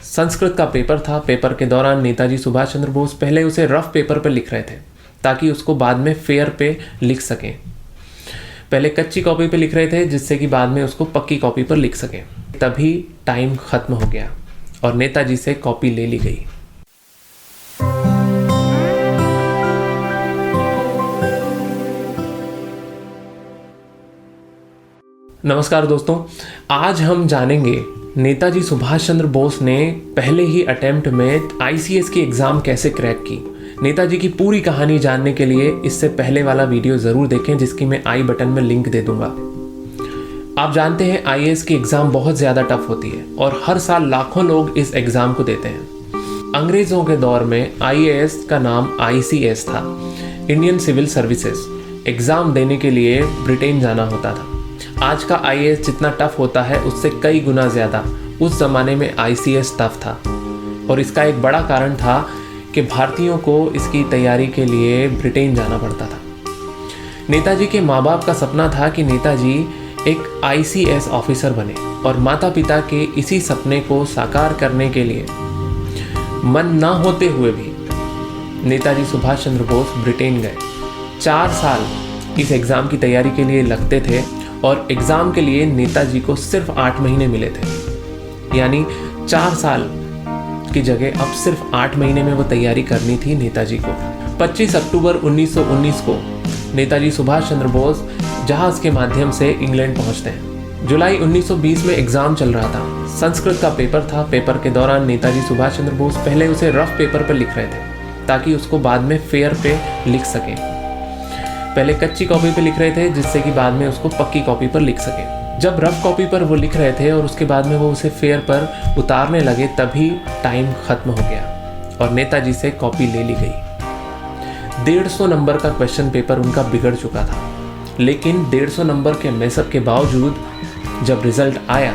संस्कृत का पेपर था। पेपर के दौरान नेताजी सुभाष चंद्र बोस पहले उसे रफ पेपर पर लिख रहे थे ताकि उसको बाद में फेयर पे लिख सकें। पहले कच्ची कॉपी पे लिख रहे थे जिससे कि बाद में उसको पक्की कॉपी पर लिख सकें। तभी टाइम खत्म हो गया और नेताजी से कॉपी ले ली गई। नमस्कार दोस्तों, आज हम जानेंगे नेताजी सुभाष चंद्र बोस ने पहले ही अटेम्प्ट में आईसीएस की एग्जाम कैसे क्रैक की। नेताजी की पूरी कहानी जानने के लिए इससे पहले वाला वीडियो जरूर देखें जिसकी मैं आई बटन में लिंक दे दूंगा। आप जानते हैं आईएएस की एग्जाम बहुत ज्यादा टफ होती है और हर साल लाखों लोग इस एग्जाम को देते हैं। अंग्रेजों के दौर में आईएएस का नाम आईसीएस था, इंडियन सिविल सर्विसेज। एग्जाम देने के लिए ब्रिटेन जाना होता था। आज का आईएएस जितना टफ होता है उससे कई गुना ज्यादा उस जमाने में आईसीएस टफ था और इसका एक बड़ा कारण था कि भारतीयों को इसकी तैयारी के लिए ब्रिटेन जाना पड़ता था। नेताजी के माँ बाप का सपना था कि नेताजी एक आईसीएस ऑफिसर बने और माता पिता के इसी सपने को साकार करने के लिए मन ना होते हुए भी नेताजी सुभाष चंद्र बोस ब्रिटेन गए। 4 साल इस एग्ज़ाम की तैयारी के लिए लगते थे और एग्ज़ाम के लिए नेताजी को सिर्फ 8 महीने मिले थे, यानी 4 साल की जगह अब सिर्फ 8 महीने में वो तैयारी करनी थी नेताजी को। 25 अक्टूबर 1919 को नेताजी सुभाष चंद्र बोस जहाज के माध्यम से इंग्लैंड पहुंचते हैं। जुलाई 1920 में एग्जाम चल रहा था। संस्कृत का पेपर था। पेपर के दौरान नेताजी सुभाष चंद्र बोस पहले उसे रफ पेपर पर लिख रहे थे ताकि उसको बाद में फेयर पे लिख सकें। पहले कच्ची कॉपी पे लिख रहे थे जिससे कि बाद में उसको पक्की कॉपी पर लिख सकें। जब रफ कॉपी पर वो लिख रहे थे और उसके बाद में वो उसे फेयर पर उतारने लगे तभी टाइम खत्म हो गया और नेताजी से कॉपी ले ली गई। 150 नंबर का क्वेश्चन पेपर उनका बिगड़ चुका था, लेकिन 150 नंबर के मेसअप के बावजूद जब रिजल्ट आया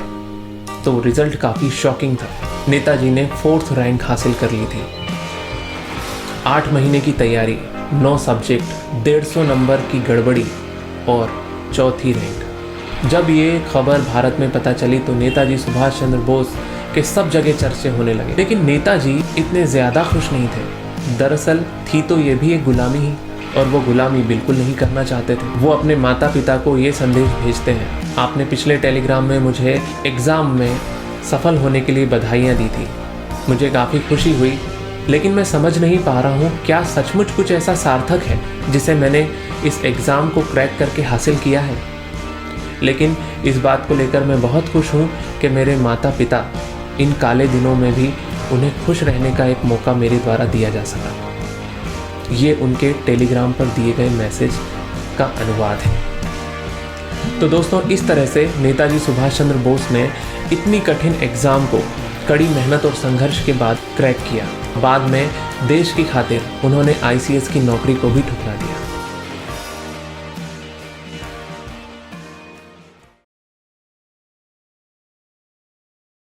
तो रिजल्ट काफ़ी शॉकिंग था। नेताजी ने 4th रैंक हासिल कर ली थी। 8 महीने की तैयारी, 9 सब्जेक्ट, 150 नंबर की गड़बड़ी और 4थी रैंक। जब ये खबर भारत में पता चली तो नेताजी सुभाष चंद्र बोस के सब जगह चर्चे होने लगे। लेकिन नेताजी इतने ज़्यादा खुश नहीं थे। दरअसल थी तो ये भी एक गुलामी ही और वो गुलामी बिल्कुल नहीं करना चाहते थे। वो अपने माता पिता को ये संदेश भेजते हैं, आपने पिछले टेलीग्राम में मुझे एग्ज़ाम में सफल होने के लिए बधाइयाँ दी थी, मुझे काफ़ी खुशी हुई, लेकिन मैं समझ नहीं पा रहा हूँ क्या सचमुच कुछ ऐसा सार्थक है जिसे मैंने इस एग्ज़ाम को क्रैक करके हासिल किया है। लेकिन इस बात को लेकर मैं बहुत खुश हूँ कि मेरे माता पिता इन काले दिनों में भी उन्हें खुश रहने का एक मौका मेरे द्वारा दिया जा सका। ये उनके टेलीग्राम पर दिए गए मैसेज का अनुवाद है। तो दोस्तों, इस तरह से नेताजी सुभाष चंद्र बोस ने इतनी कठिन एग्ज़ाम को कड़ी मेहनत और संघर्ष के बाद क्रैक किया। बाद में देश की खातिर उन्होंने आईसीएस की नौकरी को भी ठुकरा दिया।